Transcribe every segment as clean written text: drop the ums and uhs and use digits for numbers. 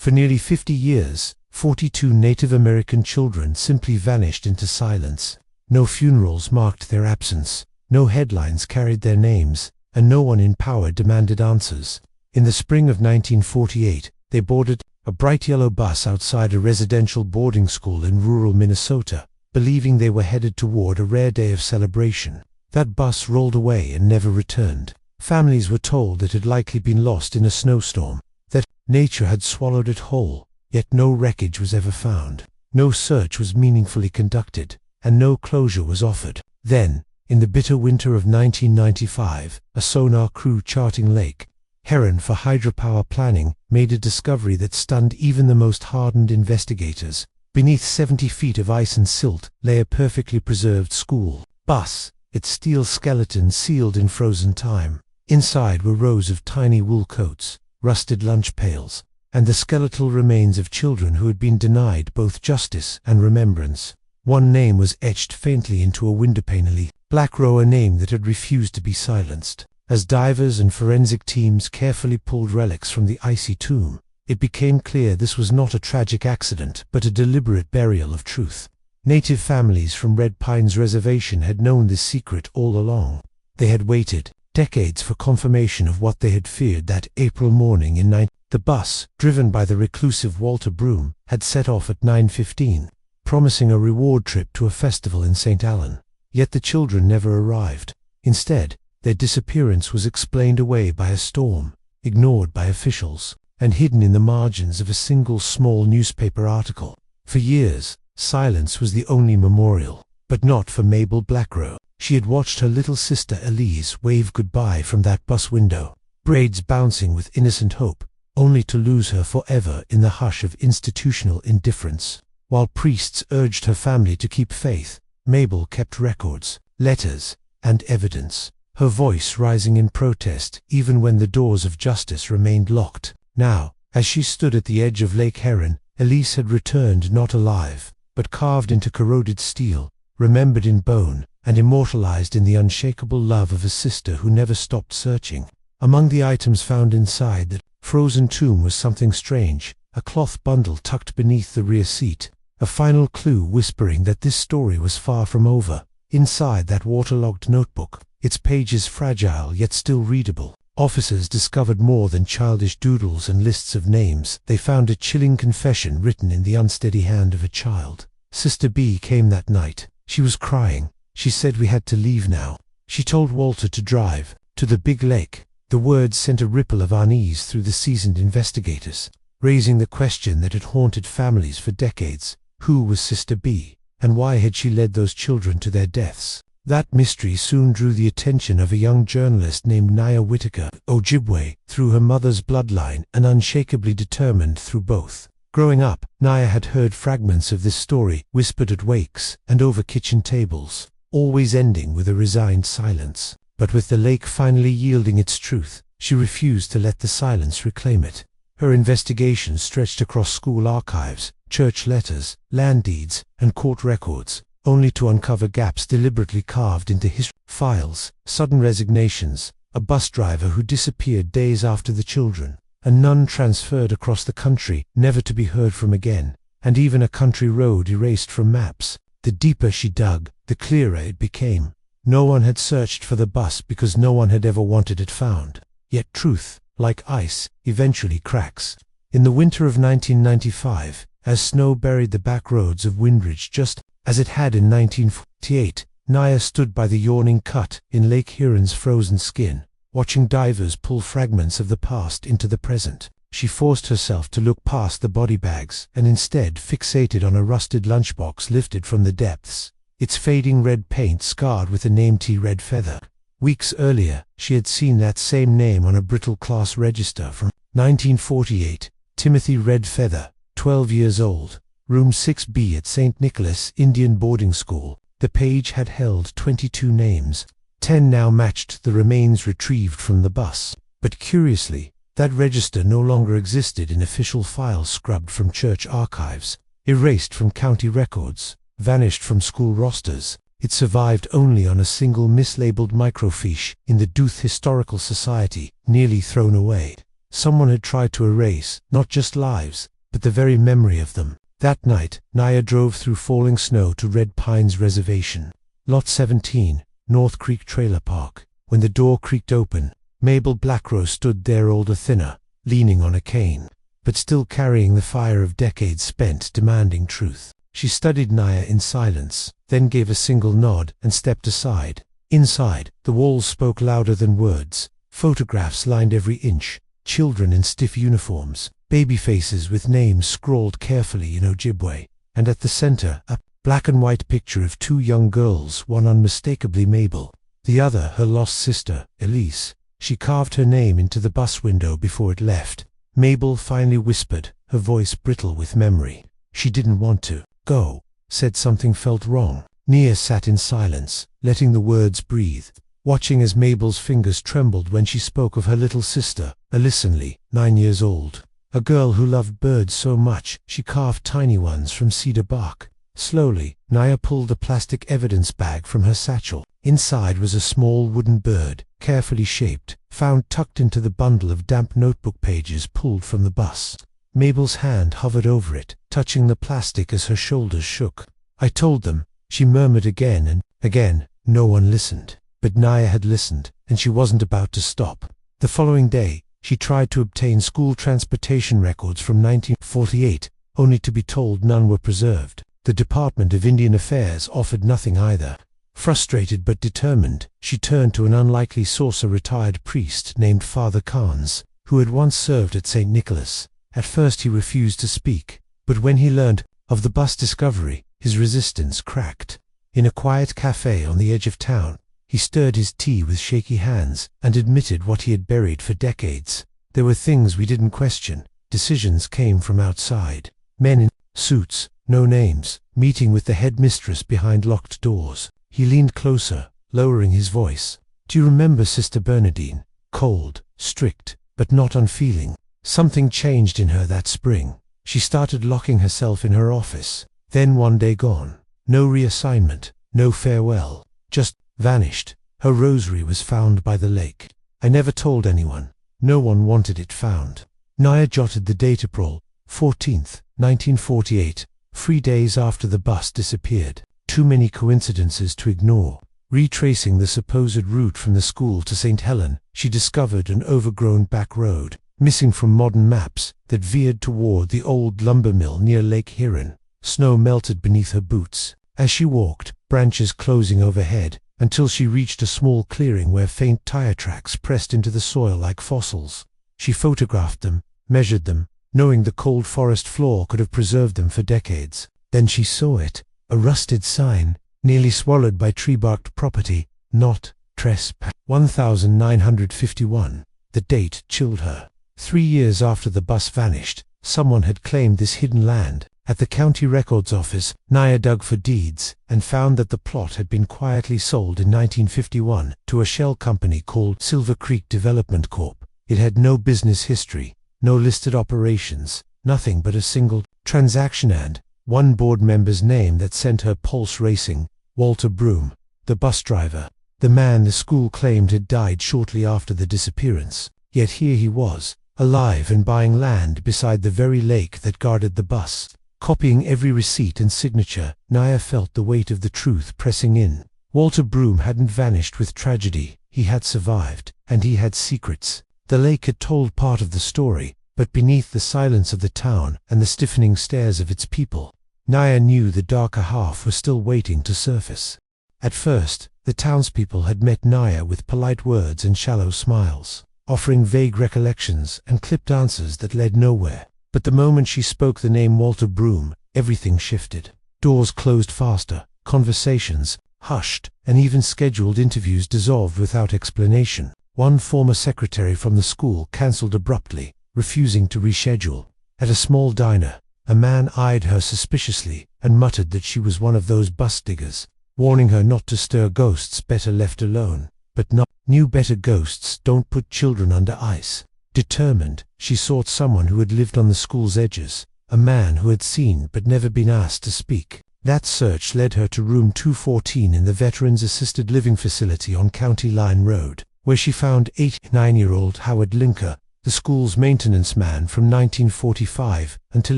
For nearly 50 years, 42 Native American children simply vanished into silence. No funerals marked their absence, no headlines carried their names, and no one in power demanded answers. In the spring of 1948, they boarded a bright yellow bus outside a residential boarding school in rural Minnesota, believing they were headed toward a rare day of celebration. That bus rolled away and never returned. Families were told it had likely been lost in a snowstorm, that nature had swallowed it whole, yet no wreckage was ever found. No search was meaningfully conducted, and no closure was offered. Then, in the bitter winter of 1995, a sonar crew charting Lake Haron for hydropower planning made a discovery that stunned even the most hardened investigators. Beneath 70 feet of ice and silt lay a perfectly preserved school bus, its steel skeleton sealed in frozen time. Inside were rows of tiny wool coats, rusted lunch pails, and the skeletal remains of children who had been denied both justice and remembrance. One name was etched faintly into a windowpane, Black Row, a name that had refused to be silenced. As divers and forensic teams carefully pulled relics from the icy tomb, it became clear this was not a tragic accident, but a deliberate burial of truth. Native families from Red Pines Reservation had known this secret all along. They had waited decades for confirmation of what they had feared that April morning in 19... The bus, driven by the reclusive Walter Broom, had set off at 9:15, promising a reward trip to a festival in St. Allen. Yet the children never arrived. Instead, their disappearance was explained away by a storm, ignored by officials, and hidden in the margins of a single small newspaper article. For years, silence was the only memorial, but not for Mabel Blackrow. She had watched her little sister Elise wave goodbye from that bus window, braids bouncing with innocent hope, only to lose her forever in the hush of institutional indifference. While priests urged her family to keep faith, Mabel kept records, letters, and evidence, her voice rising in protest even when the doors of justice remained locked. Now, as she stood at the edge of Lake Haron, Elise had returned not alive, but carved into corroded steel, remembered in bone, and immortalized in the unshakable love of a sister who never stopped searching. Among the items found inside that frozen tomb was something strange, a cloth bundle tucked beneath the rear seat, a final clue whispering that this story was far from over. Inside that waterlogged notebook, its pages fragile yet still readable, officers discovered more than childish doodles and lists of names. They found a chilling confession written in the unsteady hand of a child. Sister B came that night. She was crying. She said we had to leave now. She told Walter to drive to the big lake. The words sent a ripple of unease through the seasoned investigators, raising the question that had haunted families for decades. Who was Sister B, and why had she led those children to their deaths? That mystery soon drew the attention of a young journalist named Nya Whitaker, Ojibwe, through her mother's bloodline and unshakably determined through both. Growing up, Nya had heard fragments of this story, whispered at wakes and over kitchen tables, always ending with a resigned silence. But with the lake finally yielding its truth, she refused to let the silence reclaim it. Her investigation stretched across school archives, church letters, land deeds, and court records, only to uncover gaps deliberately carved into history files, sudden resignations, a bus driver who disappeared days after the children, a nun transferred across the country, never to be heard from again, and even a country road erased from maps. The deeper she dug, the clearer it became. No one had searched for the bus because no one had ever wanted it found. Yet truth, like ice, eventually cracks. In the winter of 1995, as snow buried the back roads of Windridge just as it had in 1948, Nya stood by the yawning cut in Lake Huron's frozen skin, watching divers pull fragments of the past into the present. She forced herself to look past the body bags and instead fixated on a rusted lunchbox lifted from the depths, its fading red paint scarred with the name T. Red Feather. Weeks earlier, she had seen that same name on a brittle class register from 1948, Timothy Red Feather, 12 years old, room 6B at St. Nicholas Indian Boarding School. The page had held 22 names. 10 now matched the remains retrieved from the bus. But curiously, that register no longer existed in official files scrubbed from church archives, erased from county records, vanished from school rosters. It survived only on a single mislabeled microfiche in the Duluth Historical Society, nearly thrown away. Someone had tried to erase, not just lives, but the very memory of them. That night, Naya drove through falling snow to Red Pines Reservation, Lot 17, North Creek Trailer Park. When the door creaked open, Mabel Blackrose stood there, older, thinner, leaning on a cane, but still carrying the fire of decades spent demanding truth. She studied Naya in silence, then gave a single nod and stepped aside. Inside, the walls spoke louder than words. Photographs lined every inch, children in stiff uniforms, baby faces with names scrawled carefully in Ojibwe, and at the center, a black and white picture of two young girls, one unmistakably Mabel, the other her lost sister, Elise. She carved her name into the bus window before it left. Mabel finally whispered, her voice brittle with memory. She didn't want to go, said something felt wrong. Nia sat in silence, letting the words breathe, watching as Mabel's fingers trembled when she spoke of her little sister, Alyson, 9 years old. A girl who loved birds so much, she carved tiny ones from cedar bark. Slowly, Naya pulled a plastic evidence bag from her satchel. Inside was a small wooden bird, carefully shaped, found tucked into the bundle of damp notebook pages pulled from the bus. Mabel's hand hovered over it, touching the plastic as her shoulders shook. I told them, she murmured again and again. No one listened. But Naya had listened, and she wasn't about to stop. The following day, she tried to obtain school transportation records from 1948, only to be told none were preserved. The Department of Indian Affairs offered nothing either. Frustrated but determined, she turned to an unlikely source, a retired priest named Father Carnes, who had once served at St. Nicholas. At first he refused to speak, but when he learned of the bus discovery, his resistance cracked. In a quiet cafe on the edge of town, he stirred his tea with shaky hands and admitted what he had buried for decades. There were things we didn't question. Decisions came from outside. Men in suits, no names, meeting with the headmistress behind locked doors. He leaned closer, lowering his voice. Do you remember Sister Bernadine? Cold, strict, but not unfeeling. Something changed in her that spring. She started locking herself in her office. Then one day gone. No reassignment, no farewell. Just vanished. Her rosary was found by the lake. I never told anyone. No one wanted it found. Naya jotted the date, April 14th, 1948, 3 days after the bus disappeared. Too many coincidences to ignore. Retracing the supposed route from the school to St. Helen, she discovered an overgrown back road, missing from modern maps, that veered toward the old lumber mill near Lake Haron. Snow melted beneath her boots. As she walked, branches closing overhead, until she reached a small clearing where faint tire tracks pressed into the soil like fossils. She photographed them, measured them, knowing the cold forest floor could have preserved them for decades. Then she saw it, a rusted sign, nearly swallowed by tree-barked property, not trespass. 1951. The date chilled her. 3 years after the bus vanished, someone had claimed this hidden land. At the county records office, Naya dug for deeds and found that the plot had been quietly sold in 1951 to a shell company called Silver Creek Development Corp. It had no business history, no listed operations, nothing but a single transaction and one board member's name that sent her pulse racing: Walter Broom, the bus driver, the man the school claimed had died shortly after the disappearance. Yet here he was, alive and buying land beside the very lake that guarded the bus. Copying every receipt and signature, Naya felt the weight of the truth pressing in. Walter Broom hadn't vanished with tragedy, he had survived, and he had secrets. The lake had told part of the story, but beneath the silence of the town and the stiffening stares of its people, Naya knew the darker half was still waiting to surface. At first, the townspeople had met Naya with polite words and shallow smiles, offering vague recollections and clipped answers that led nowhere. But the moment she spoke the name Walter Broom, everything shifted. Doors closed faster, conversations hushed, and even scheduled interviews dissolved without explanation. One former secretary from the school cancelled abruptly, refusing to reschedule. At a small diner, a man eyed her suspiciously and muttered that she was one of those bus diggers, warning her not to stir ghosts better left alone. But not knew better. Ghosts don't put children under ice. Determined, she sought someone who had lived on the school's edges, a man who had seen but never been asked to speak. That search led her to room 214 in the Veterans Assisted Living Facility on County Line Road, where she found 89-year-old Howard Linker, the school's maintenance man from 1945 until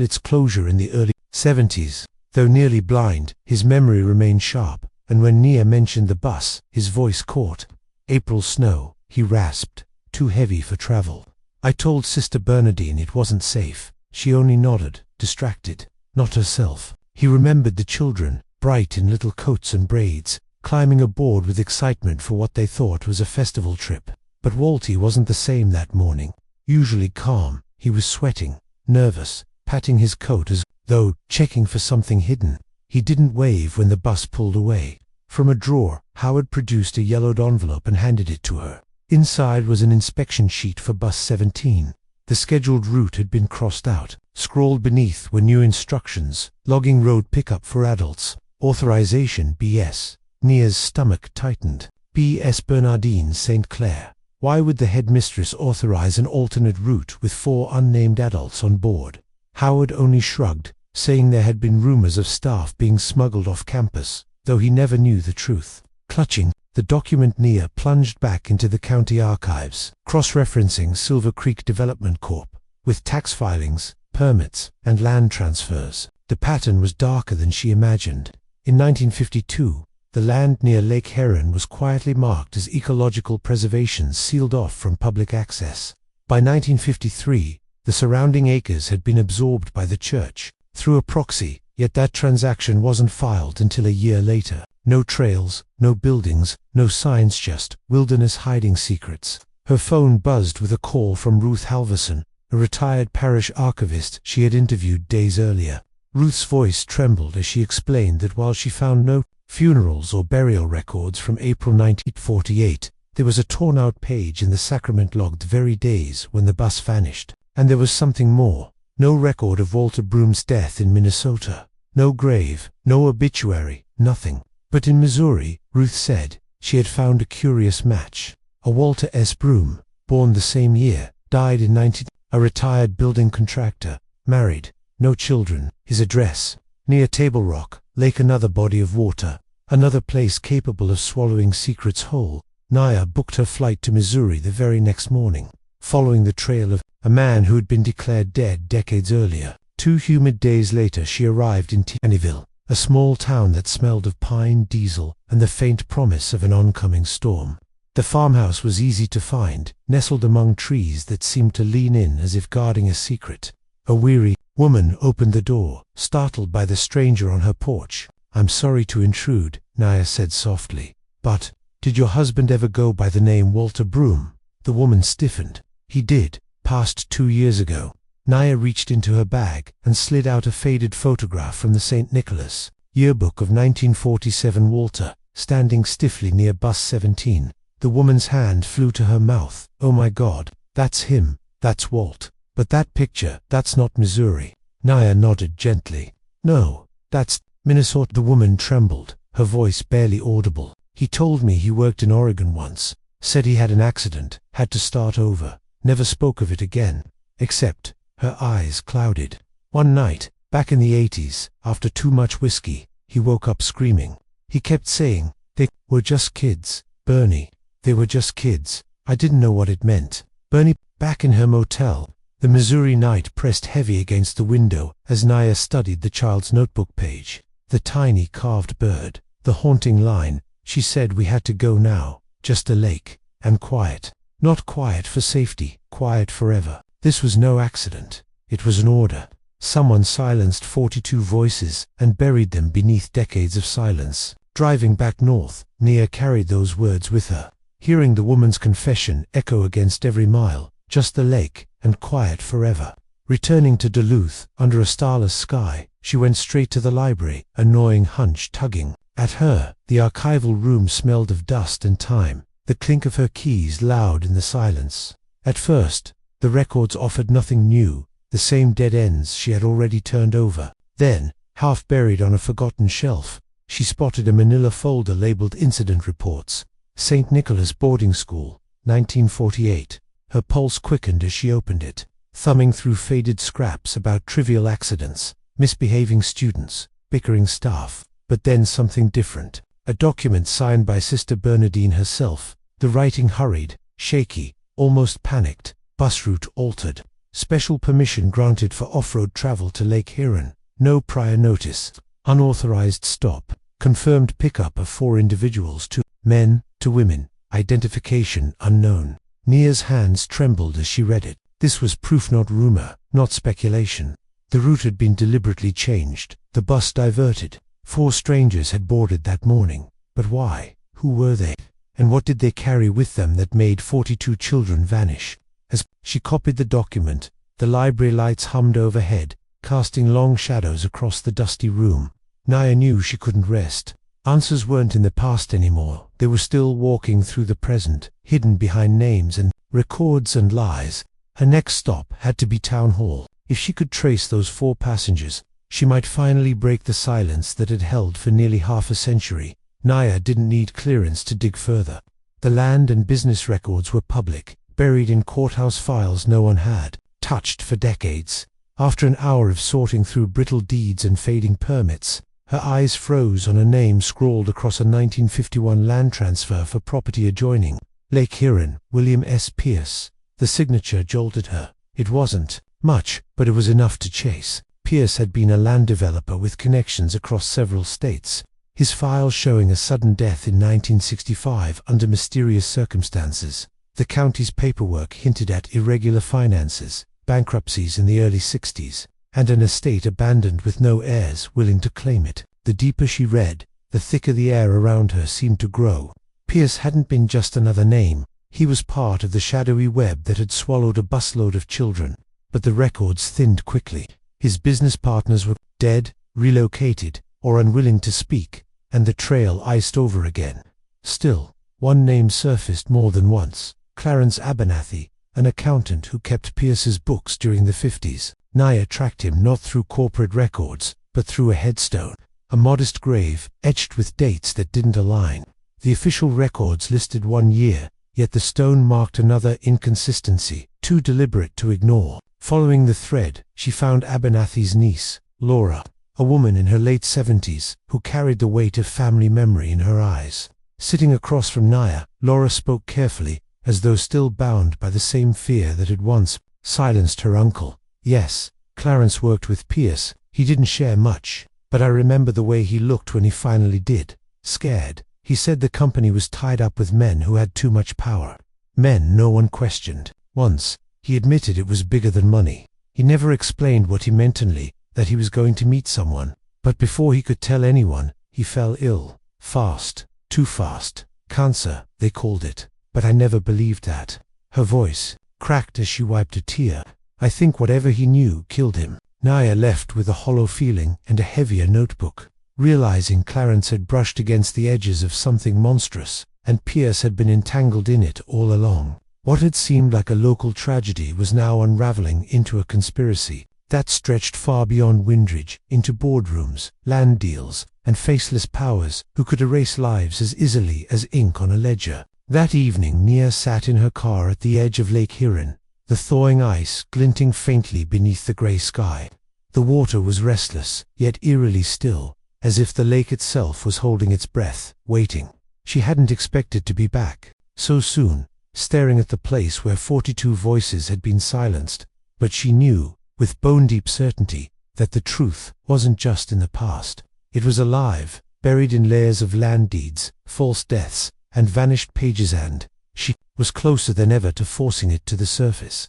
its closure in the early 70s. Though nearly blind, his memory remained sharp, and when Nia mentioned the bus, his voice caught. April snow, he rasped, too heavy for travel. I told Sister Bernadine it wasn't safe. She only nodded, distracted, not herself. He remembered the children, bright in little coats and braids, climbing aboard with excitement for what they thought was a festival trip. But Walty wasn't the same that morning. Usually calm, he was sweating, nervous, patting his coat as though checking for something hidden. He didn't wave when the bus pulled away. From a drawer, Howard produced a yellowed envelope and handed it to her. Inside was an inspection sheet for Bus 17. The scheduled route had been crossed out. Scrawled beneath were new instructions: logging road pickup for adults. Authorization BS. Nia's stomach tightened. B.S. Bernardine St. Clair. Why would the headmistress authorize an alternate route with 4 unnamed adults on board? Howard only shrugged, saying there had been rumors of staff being smuggled off campus, though he never knew the truth. Clutching the document, Nia plunged back into the county archives, cross-referencing Silver Creek Development Corp. with tax filings, permits, and land transfers. The pattern was darker than she imagined. In 1952, the land near Lake Haron was quietly marked as ecological preservation, sealed off from public access. By 1953, the surrounding acres had been absorbed by the church through a proxy, yet that transaction wasn't filed until a year later. No trails, no buildings, no signs, just wilderness hiding secrets. Her phone buzzed with a call from Ruth Halverson, a retired parish archivist she had interviewed days earlier. Ruth's voice trembled as she explained that while she found no funerals or burial records from April 1948, there was a torn-out page in the sacrament log the very days when the bus vanished. And there was something more. No record of Walter Broom's death in Minnesota. No grave, no obituary, nothing. But in Missouri, Ruth said, she had found a curious match. A Walter S. Broom, born the same year, died in 19... A retired building contractor, married, no children. His address, near Table Rock, Lake. Another body of water, another place capable of swallowing secrets whole. Nia booked her flight to Missouri the very next morning, following the trail of a man who had been declared dead decades earlier. 2 humid days later she arrived in Taneyville, a small town that smelled of pine, diesel, and the faint promise of an oncoming storm. The farmhouse was easy to find, nestled among trees that seemed to lean in as if guarding a secret. A weary woman opened the door, startled by the stranger on her porch. "I'm sorry to intrude," Nia said softly, "but did your husband ever go by the name Walter Broom?" The woman stiffened. "He did, passed 2 years ago." Nia reached into her bag and slid out a faded photograph from the St. Nicholas yearbook of 1947. Walter, standing stiffly near Bus 17. The woman's hand flew to her mouth. "Oh my God, that's him, that's Walt. But that picture, that's not Missouri." Nia nodded gently. "No, that's Minnesota." The woman trembled, her voice barely audible. "He told me he worked in Oregon once, said he had an accident, had to start over, never spoke of it again, except..." Her eyes clouded. "One night, back in the 80s, after too much whiskey, he woke up screaming. He kept saying, 'They were just kids, Bernie. They were just kids.' I didn't know what it meant." Bernie, back in her motel, the Missouri night pressed heavy against the window as Nia studied the child's notebook page. The tiny carved bird, the haunting line, "She said we had to go now, just a lake, and quiet. Not quiet for safety, quiet forever." This was no accident. It was an order. Someone silenced 42 voices and buried them beneath decades of silence. Driving back north, Nia carried those words with her, hearing the woman's confession echo against every mile, just the lake, and quiet forever. Returning to Duluth, under a starless sky, she went straight to the library, a gnawing hunch tugging at her. The archival room smelled of dust and time, the clink of her keys loud in the silence. At first, the records offered nothing new, the same dead ends she had already turned over. Then, half buried on a forgotten shelf, she spotted a manila folder labeled Incident Reports. St. Nicholas Boarding School, 1948. Her pulse quickened as she opened it, thumbing through faded scraps about trivial accidents, misbehaving students, bickering staff. But then something different. A document signed by Sister Bernadine herself, the writing hurried, shaky, almost panicked. Bus route altered. Special permission granted for off-road travel to Lake Haron. No prior notice. Unauthorized stop. Confirmed pickup of 4 individuals, 2 men, 2 women. Identification unknown. Nia's hands trembled as she read it. This was proof, not rumor, not speculation. The route had been deliberately changed, the bus diverted. 4 strangers had boarded that morning. But why? Who were they? And what did they carry with them that made 42 children vanish? As she copied the document, the library lights hummed overhead, casting long shadows across the dusty room. Nia knew she couldn't rest. Answers weren't in the past anymore. They were still walking through the present, hidden behind names and records and lies. Her next stop had to be Town Hall. If she could trace those 4 passengers, she might finally break the silence that had held for nearly half a century. Nia didn't need clearance to dig further. The land and business records were public, buried in courthouse files no one had touched for decades. After an hour of sorting through brittle deeds and fading permits, her eyes froze on a name scrawled across a 1951 land transfer for property adjoining. Lake Haron, William S. Pierce. The signature jolted her. It wasn't much, but it was enough to chase. Pierce had been a land developer with connections across several states. His file showing a sudden death in 1965 under mysterious circumstances. The county's paperwork hinted at irregular finances, bankruptcies in the early 60s, and an estate abandoned with no heirs willing to claim it. The deeper she read, the thicker the air around her seemed to grow. Pierce hadn't been just another name. He was part of the shadowy web that had swallowed a busload of children. But the records thinned quickly. His business partners were dead, relocated, or unwilling to speak, and the trail iced over again. Still, one name surfaced more than once. Clarence Abernathy, an accountant who kept Pierce's books during the 50s. Nia tracked him not through corporate records, but through a headstone. A modest grave, etched with dates that didn't align. The official records listed 1 year, yet the stone marked another inconsistency, too deliberate to ignore. Following the thread, she found Abernathy's niece, Laura, a woman in her late 70s, who carried the weight of family memory in her eyes. Sitting across from Nia, Laura spoke carefully, as though still bound by the same fear that had once silenced her uncle. Yes, Clarence worked with Pierce. He didn't share much, but I remember the way he looked when he finally did. Scared. He said the company was tied up with men who had too much power. Men no one questioned. Once, he admitted it was bigger than money. He never explained what he meant only that he was going to meet someone. But before he could tell anyone, he fell ill. Fast. Too fast. Cancer, they called it. But I never believed that. Her voice cracked as she wiped a tear. I think whatever he knew killed him. Nia left with a hollow feeling and a heavier notebook, realizing Clarence had brushed against the edges of something monstrous, and Pierce had been entangled in it all along. What had seemed like a local tragedy was now unraveling into a conspiracy that stretched far beyond Windridge, into boardrooms, land deals, and faceless powers who could erase lives as easily as ink on a ledger. That evening Nia sat in her car at the edge of Lake Haron, the thawing ice glinting faintly beneath the grey sky. The water was restless, yet eerily still, as if the lake itself was holding its breath, waiting. She hadn't expected to be back so soon, staring at the place where 42 voices had been silenced, but she knew, with bone-deep certainty, that the truth wasn't just in the past. It was alive, buried in layers of land deeds, false deaths, and vanished pages, and she was closer than ever to forcing it to the surface.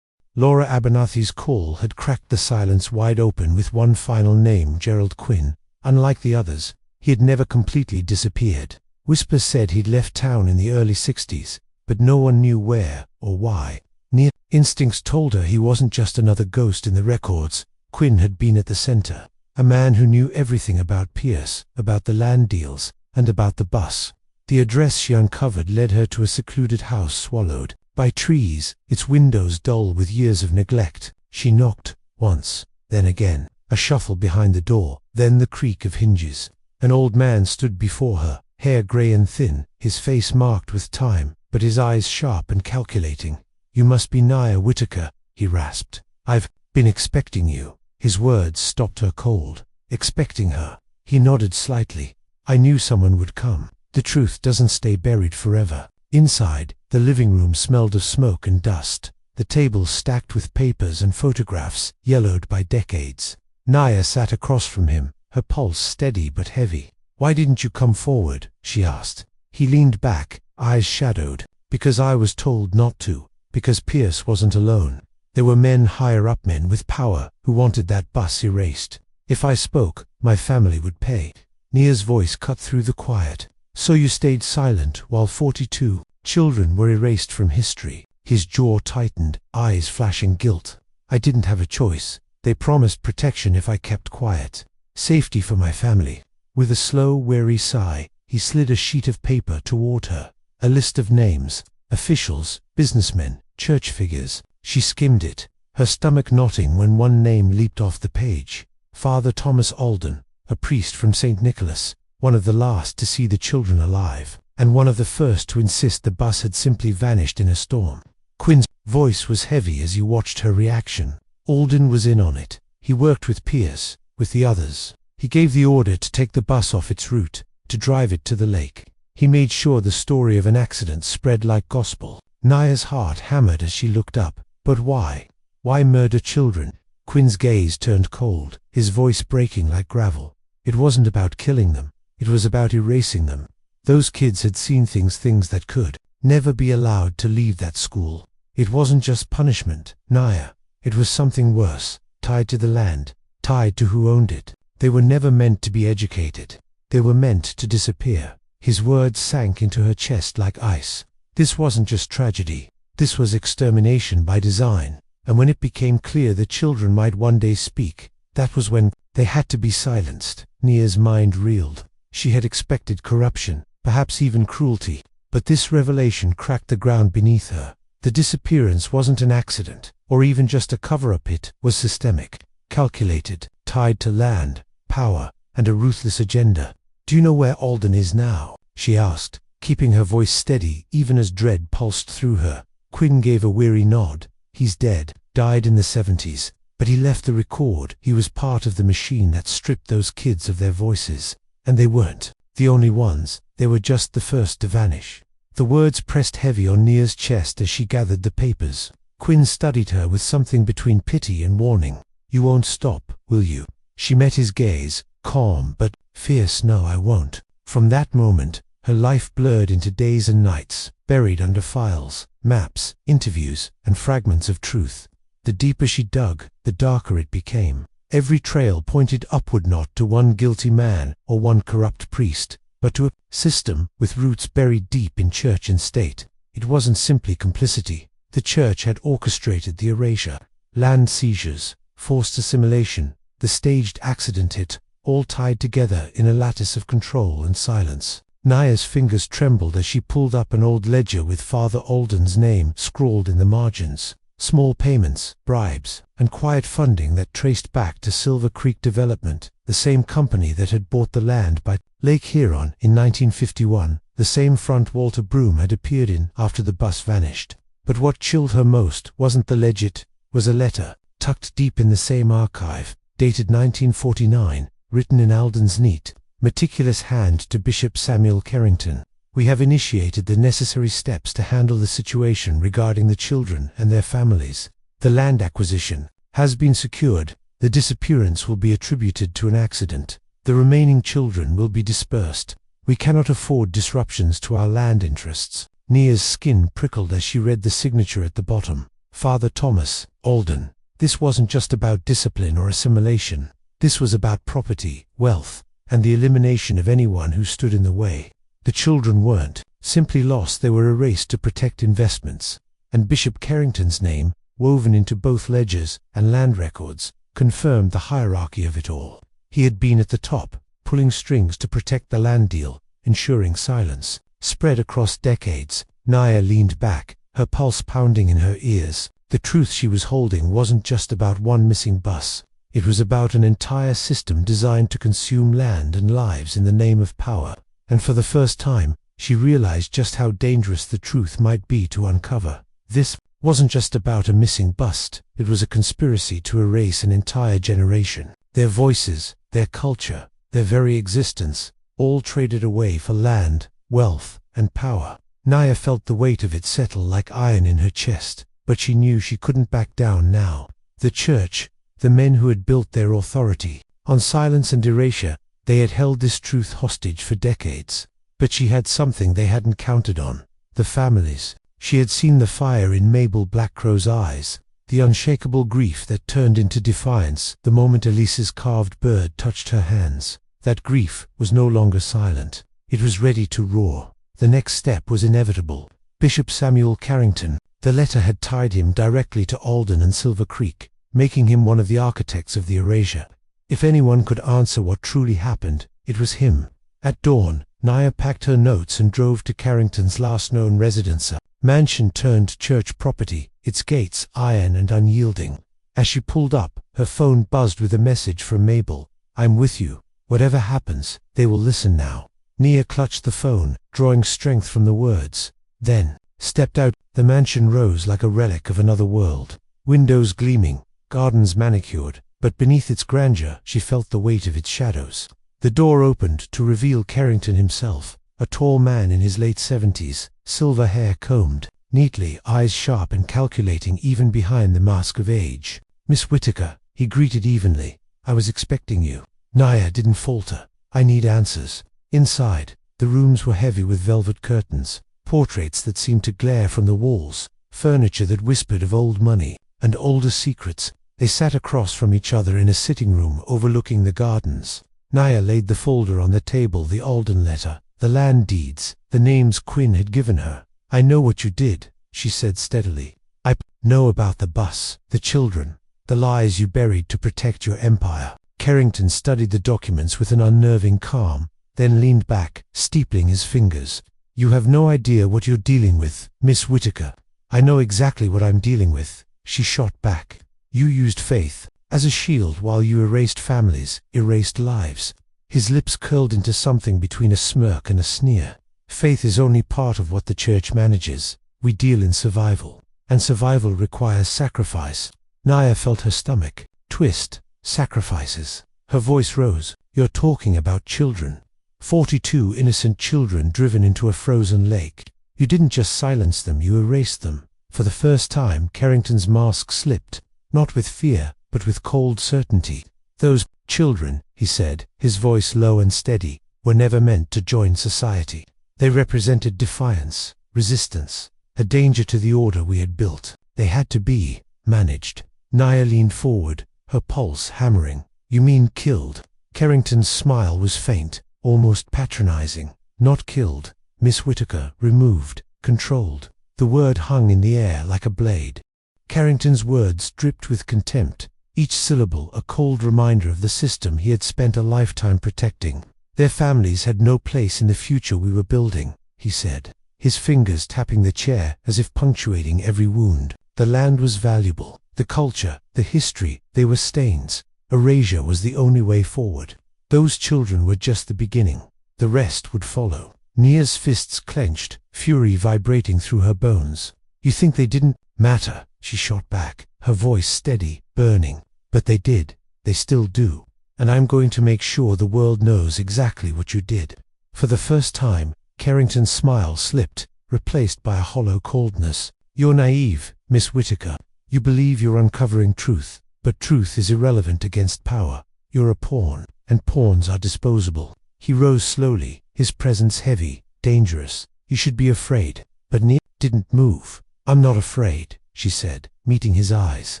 Laura Abernathy's call had cracked the silence wide open with one final name: Gerald Quinn. Unlike the others, he had never completely disappeared. Whispers said he'd left town in the early 60s, but no one knew where or why. Near instincts told her he wasn't just another ghost in the records. Quinn had been at the center, a man who knew everything about Pierce, about the land deals, and about the bus. The address she uncovered led her to a secluded house swallowed by trees, its windows dull with years of neglect. She knocked, once, then again. A shuffle behind the door, then the creak of hinges. An old man stood before her, hair grey and thin, his face marked with time, but his eyes sharp and calculating. "You must be Nia Whitaker," he rasped. "I've been expecting you." His words stopped her cold. Expecting her. He nodded slightly. "I knew someone would come. The truth doesn't stay buried forever." Inside, the living room smelled of smoke and dust. the table stacked with papers and photographs, yellowed by decades. Naya sat across from him, her pulse steady but heavy. "Why didn't you come forward?" she asked. He leaned back, eyes shadowed. "Because I was told not to. Because Pierce wasn't alone. There were men higher up, men with power, who wanted that bus erased. If I spoke, my family would pay." Nia's voice cut through the quiet. "So you stayed silent while 42 children were erased from history." His jaw tightened, eyes flashing guilt. "I didn't have a choice. They promised protection if I kept quiet. Safety for my family." With a slow, weary sigh, he slid a sheet of paper toward her. A list of names, officials, businessmen, church figures. She skimmed it, her stomach knotting when one name leaped off the page. Father Thomas Alden, a priest from St. Nicholas, one of the last to see the children alive, and one of the first to insist the bus had simply vanished in a storm. Quinn's voice was heavy as he watched her reaction. Alden was in on it. He worked with Pierce, with the others. He gave the order to take the bus off its route, to drive it to the lake. He made sure the story of an accident spread like gospel. Naya's heart hammered as she looked up. But why? Why murder children? Quinn's gaze turned cold, his voice breaking like gravel. It wasn't about killing them. It was about erasing them. Those kids had seen things that could never be allowed to leave that school. It wasn't just punishment, Naya. It was something worse, tied to the land, tied to who owned it. They were never meant to be educated. They were meant to disappear. His words sank into her chest like ice. This wasn't just tragedy. This was extermination by design. And when it became clear the children might one day speak, that was when they had to be silenced. Nia's mind reeled. She had expected corruption, perhaps even cruelty. But this revelation cracked the ground beneath her. The disappearance wasn't an accident, or even just a cover-up. It was systemic, calculated, tied to land, power, and a ruthless agenda. "Do you know where Alden is now?" she asked, keeping her voice steady even as dread pulsed through her. Quinn gave a weary nod. "He's dead, died in the 70s, but he left the record. He was part of the machine that stripped those kids of their voices. And they weren't the only ones. They were just the first to vanish." The words pressed heavy on Nia's chest as she gathered the papers. Quinn studied her with something between pity and warning. "You won't stop, will you?" She met his gaze, calm but fierce. "No, I won't." From that moment, her life blurred into days and nights, buried under files, maps, interviews, and fragments of truth. The deeper she dug, the darker it became. Every trail pointed upward, not to one guilty man or one corrupt priest, but to a system with roots buried deep in church and state. It wasn't simply complicity. The church had orchestrated the erasure, land seizures, forced assimilation, the staged accident hit, all tied together in a lattice of control and silence. Naya's fingers trembled as she pulled up an old ledger with Father Alden's name scrawled in the margins. Small payments, bribes, and quiet funding that traced back to Silver Creek Development, the same company that had bought the land by Lake Haron in 1951, the same front Walter Broom had appeared in after the bus vanished. But what chilled her most wasn't the ledger, it was a letter, tucked deep in the same archive, dated 1949, written in Alden's neat, meticulous hand to Bishop Samuel Carrington. "We have initiated the necessary steps to handle the situation regarding the children and their families. The land acquisition has been secured. The disappearance will be attributed to an accident. The remaining children will be dispersed. We cannot afford disruptions to our land interests." Nia's skin prickled as she read the signature at the bottom. Father Thomas Alden. This wasn't just about discipline or assimilation. This was about property, wealth, and the elimination of anyone who stood in the way. The children weren't simply lost, they were erased to protect investments. And Bishop Carrington's name, woven into both ledgers and land records, confirmed the hierarchy of it all. He had been at the top, pulling strings to protect the land deal, ensuring silence. Spread across decades, Naya leaned back, her pulse pounding in her ears. The truth she was holding wasn't just about one missing bus. It was about an entire system designed to consume land and lives in the name of power. And for the first time, she realized just how dangerous the truth might be to uncover. This wasn't just about a missing bust, it was a conspiracy to erase an entire generation. Their voices, their culture, their very existence, all traded away for land, wealth, and power. Naya felt the weight of it settle like iron in her chest. but she knew she couldn't back down now. The church, the men who had built their authority on silence and erasure, they had held this truth hostage for decades. But she had something they hadn't counted on: the families. She had seen the fire in Mabel Blackcrow's eyes, the unshakable grief that turned into defiance the moment Elise's carved bird touched her hands. That grief was no longer silent. It was ready to roar. The next step was inevitable. Bishop Samuel Carrington. The letter had tied him directly to Alden and Silver Creek, making him one of the architects of the erasure. If anyone could answer what truly happened, it was him. At dawn, Nia packed her notes and drove to Carrington's last known residence, a mansion turned church property, its gates iron and unyielding. As she pulled up, her phone buzzed with a message from Mabel. "I'm with you. Whatever happens, they will listen now." Nia clutched the phone, drawing strength from the words. Then, stepped out. The mansion rose like a relic of another world. Windows gleaming, gardens manicured, but beneath its grandeur she felt the weight of its shadows. The door opened to reveal Carrington himself, a tall man in his late 70s, silver hair combed neatly, eyes sharp and calculating even behind the mask of age. "Miss Whittaker," he greeted evenly. "I was expecting you." Nia didn't falter. "I need answers." Inside, the rooms were heavy with velvet curtains, portraits that seemed to glare from the walls, furniture that whispered of old money and older secrets. They sat across from each other in a sitting room overlooking the gardens. Nia laid the folder on the table, the Alden letter, the land deeds, the names Quinn had given her. "I know what you did," she said steadily. "I know about the bus, the children, the lies you buried to protect your empire." Carrington studied the documents with an unnerving calm, then leaned back, steepling his fingers. "You have no idea what you're dealing with, Miss Whittaker." "I know exactly what I'm dealing with," she shot back. "You used faith as a shield while you erased families, erased lives." His lips curled into something between a smirk and a sneer. "Faith is only part of what the church manages. We deal in survival, and survival requires sacrifice." Nia felt her stomach twist. "Sacrifices." Her voice rose. "You're talking about children. 42 innocent children driven into a frozen lake. You didn't just silence them, you erased them." For the first time, Carrington's mask slipped, not with fear, but with cold certainty. "Those children," he said, his voice low and steady, "were never meant to join society. They represented defiance, resistance, a danger to the order we had built. They had to be managed." Nia leaned forward, her pulse hammering. "You mean killed?" Carrington's smile was faint, almost patronizing. "Not killed, Miss Whittaker, removed, controlled." The word hung in the air like a blade. Carrington's words dripped with contempt, each syllable a cold reminder of the system he had spent a lifetime protecting. "Their families had no place in the future we were building," he said, his fingers tapping the chair as if punctuating every wound. "The land was valuable, the culture, the history, they were stains. Erasure was the only way forward. Those children were just the beginning. The rest would follow." Nia's fists clenched, fury vibrating through her bones. "You think they didn't matter?" she shot back, her voice steady, burning. "But they did. They still do. And I'm going to make sure the world knows exactly what you did." For the first time, Carrington's smile slipped, replaced by a hollow coldness. "You're naive, Miss Whittaker. You believe you're uncovering truth, but truth is irrelevant against power. You're a pawn, and pawns are disposable." He rose slowly, his presence heavy, dangerous. "You should be afraid." But Nia didn't move. "I'm not afraid," she said, meeting his eyes.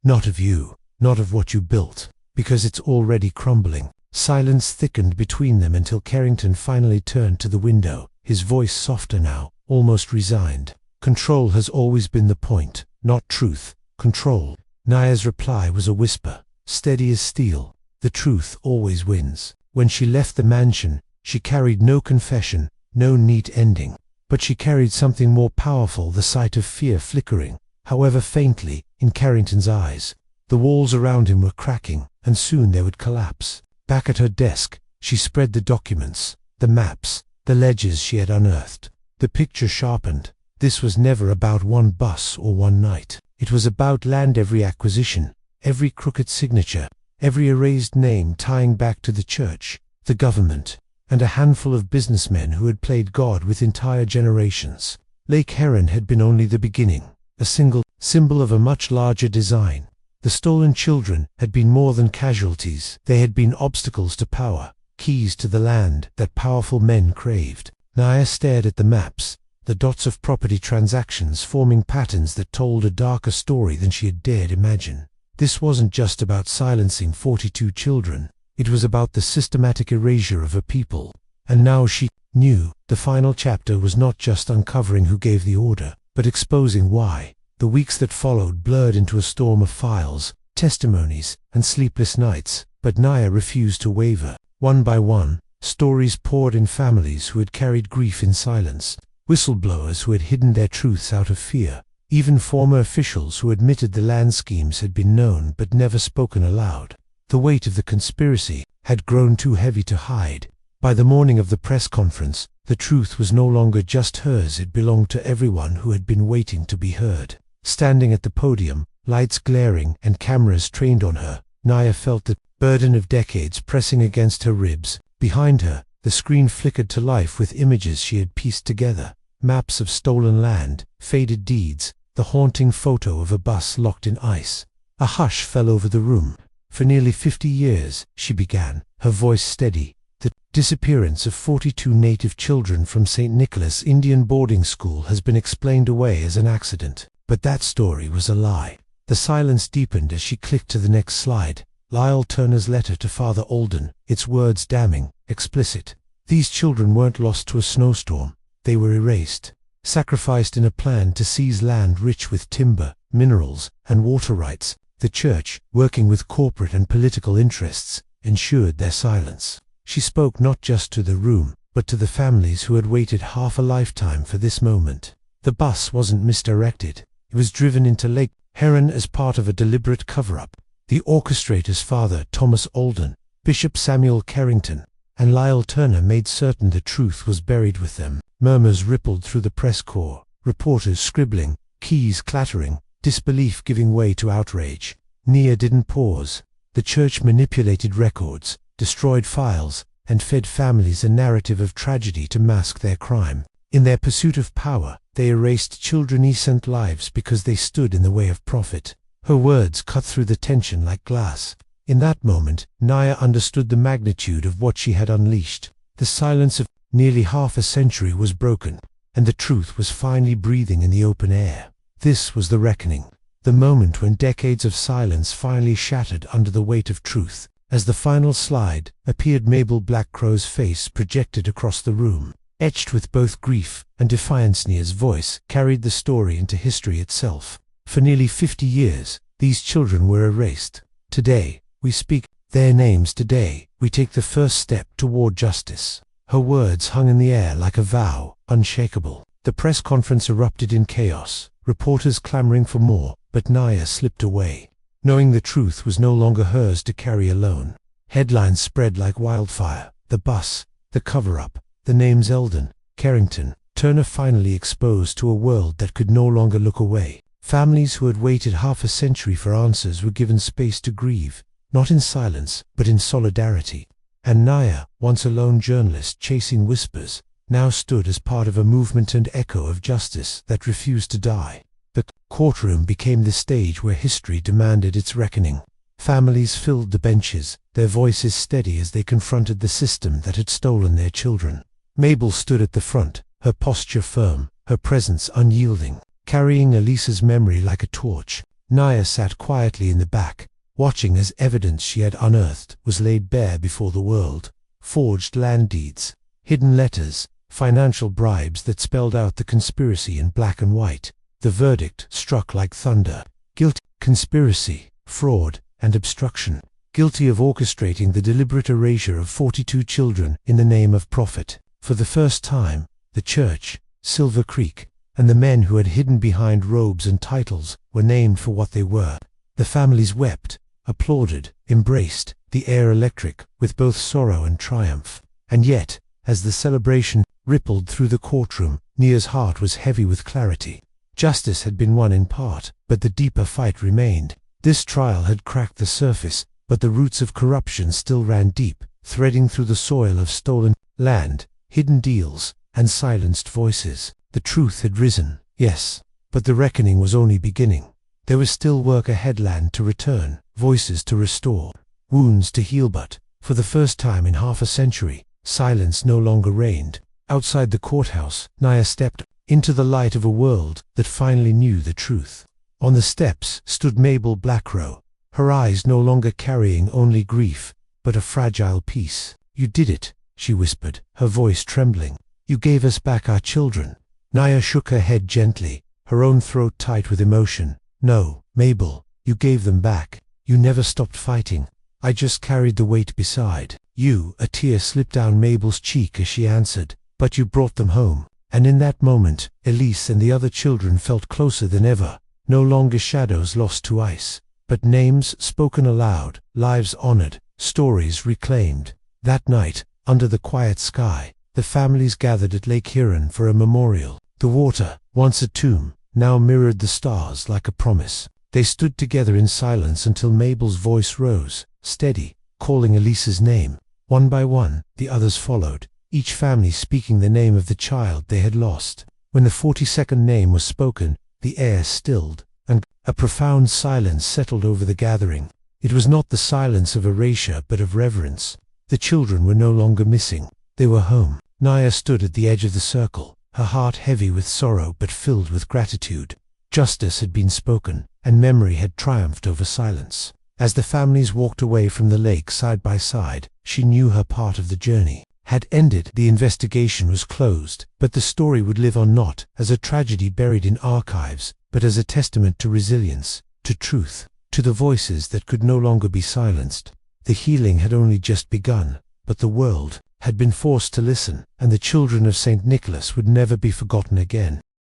"Not of you, not of what you built, because it's already crumbling." Silence thickened between them until Carrington finally turned to the window, his voice softer now, almost resigned. "Control has always been the point, not truth. Control." Nia's reply was a whisper, steady as steel. "The truth always wins." When she left the mansion, she carried no confession, no neat ending. But she carried something more powerful, the sight of fear flickering, however faintly, in Carrington's eyes. The walls around him were cracking, and soon they would collapse. Back at her desk, she spread the documents, the maps, the ledgers she had unearthed. The picture sharpened. This was never about one bus or one night. It was about land, every acquisition, every crooked signature, every erased name tying back to the church, the government, and a handful of businessmen who had played God with entire generations. Lake Haron had been only the beginning, a single symbol of a much larger design. The stolen children had been more than casualties. They had been obstacles to power, keys to the land that powerful men craved. Naya stared at the maps, the dots of property transactions forming patterns that told a darker story than she had dared imagine. This wasn't just about silencing 42 children. It was about the systematic erasure of a people. And now she knew the final chapter was not just uncovering who gave the order, but exposing why. The weeks that followed blurred into a storm of files, testimonies, and sleepless nights, but Naya refused to waver. One by one, stories poured in. Families who had carried grief in silence, whistleblowers who had hidden their truths out of fear, even former officials who admitted the land schemes had been known but never spoken aloud. The weight of the conspiracy had grown too heavy to hide. By the morning of the press conference, the truth was no longer just hers, it belonged to everyone who had been waiting to be heard. Standing at the podium, lights glaring and cameras trained on her, Naya felt the burden of decades pressing against her ribs. Behind her, the screen flickered to life with images she had pieced together. Maps of stolen land, faded deeds, the haunting photo of a bus locked in ice. A hush fell over the room. For nearly 50 years, she began, her voice steady, the disappearance of 42 native children from St. Nicholas Indian boarding school has been explained away as an accident. But that story was a lie. The silence deepened as she clicked to the next slide. Lyle Turner's letter to Father Alden, its words damning, explicit. These children weren't lost to a snowstorm. They were erased, sacrificed in a plan to seize land rich with timber, minerals, and water rights. The church, working with corporate and political interests, ensured their silence. She spoke not just to the room, but to the families who had waited half a lifetime for this moment. The bus wasn't misdirected. It was driven into Lake Haron as part of a deliberate cover-up. The orchestrator's father, Thomas Alden, Bishop Samuel Carrington, and Lyle Turner made certain the truth was buried with them. Murmurs rippled through the press corps, reporters scribbling, keys clattering, disbelief giving way to outrage. Nia didn't pause. The church manipulated records, destroyed files, and fed families a narrative of tragedy to mask their crime. In their pursuit of power, they erased children's innocent lives because they stood in the way of profit. Her words cut through the tension like glass. In that moment, Naya understood the magnitude of what she had unleashed. The silence of nearly half a century was broken, and the truth was finally breathing in the open air. This was the reckoning, the moment when decades of silence finally shattered under the weight of truth. As the final slide appeared, Mabel Blackcrow's face projected across the room. Etched with both grief and defiance, Nia's voice carried the story into history itself. For nearly 50 years, these children were erased. Today, we speak their names. Today, we take the first step toward justice. Her words hung in the air like a vow, unshakable. The press conference erupted in chaos, reporters clamoring for more, but Naya slipped away, knowing the truth was no longer hers to carry alone. Headlines spread like wildfire. The bus, the cover-up, the names Eldon, Carrington, Turner finally exposed to a world that could no longer look away. Families who had waited half a century for answers were given space to grieve, not in silence, but in solidarity. And Naya, once a lone journalist chasing whispers, now stood as part of a movement and echo of justice that refused to die. The courtroom became the stage where history demanded its reckoning. Families filled the benches, their voices steady as they confronted the system that had stolen their children. Mabel stood at the front, her posture firm, her presence unyielding, carrying Elisa's memory like a torch. Naya sat quietly in the back, watching as evidence she had unearthed was laid bare before the world. Forged land deeds, hidden letters, financial bribes that spelled out the conspiracy in black and white. The verdict struck like thunder. Guilty, conspiracy, fraud, and obstruction. Guilty of orchestrating the deliberate erasure of 42 children in the name of profit. For the first time, the church, Silver Creek, and the men who had hidden behind robes and titles were named for what they were. The families wept, applauded, embraced, the air electric with both sorrow and triumph. And yet, as the celebration rippled through the courtroom, Nia's heart was heavy with clarity. Justice had been won in part, but the deeper fight remained. This trial had cracked the surface, but the roots of corruption still ran deep, threading through the soil of stolen land, hidden deals, and silenced voices. The truth had risen, yes, But the reckoning was only beginning. There was still work ahead, land to return, voices to restore, wounds to heal. But, for the first time in half a century, silence no longer reigned. Outside the courthouse, Naya stepped into the light of a world that finally knew the truth. On the steps stood Mabel Blackrow, her eyes no longer carrying only grief, but a fragile peace. "You did it," she whispered, her voice trembling. "You gave us back our children." Naya shook her head gently, her own throat tight with emotion. "No, Mabel, you gave them back. You never stopped fighting. I just carried the weight beside you." A tear slipped down Mabel's cheek as she answered, "But you brought them home." And in that moment, Elise and the other children felt closer than ever. No longer shadows lost to ice, but names spoken aloud, lives honored, stories reclaimed. That night, under the quiet sky, the families gathered at Lake Haron for a memorial. The water, once a tomb, now mirrored the stars like a promise. They stood together in silence until Mabel's voice rose, steady, calling Elise's name. One by one, the others followed, each family speaking the name of the child they had lost. When the 42nd name was spoken, the air stilled, and a profound silence settled over the gathering. It was not the silence of erasure but of reverence. The children were no longer missing. They were home. Naya stood at the edge of the circle, her heart heavy with sorrow but filled with gratitude. Justice had been spoken, and memory had triumphed over silence. As the families walked away from the lake side by side, she knew her part of the journey had ended. The investigation was closed, but the story would live on, not as a tragedy buried in archives, but as a testament to resilience, to truth, to the voices that could no longer be silenced. The healing had only just begun, but the world had been forced to listen, and the children of St. Nicholas would never be forgotten again.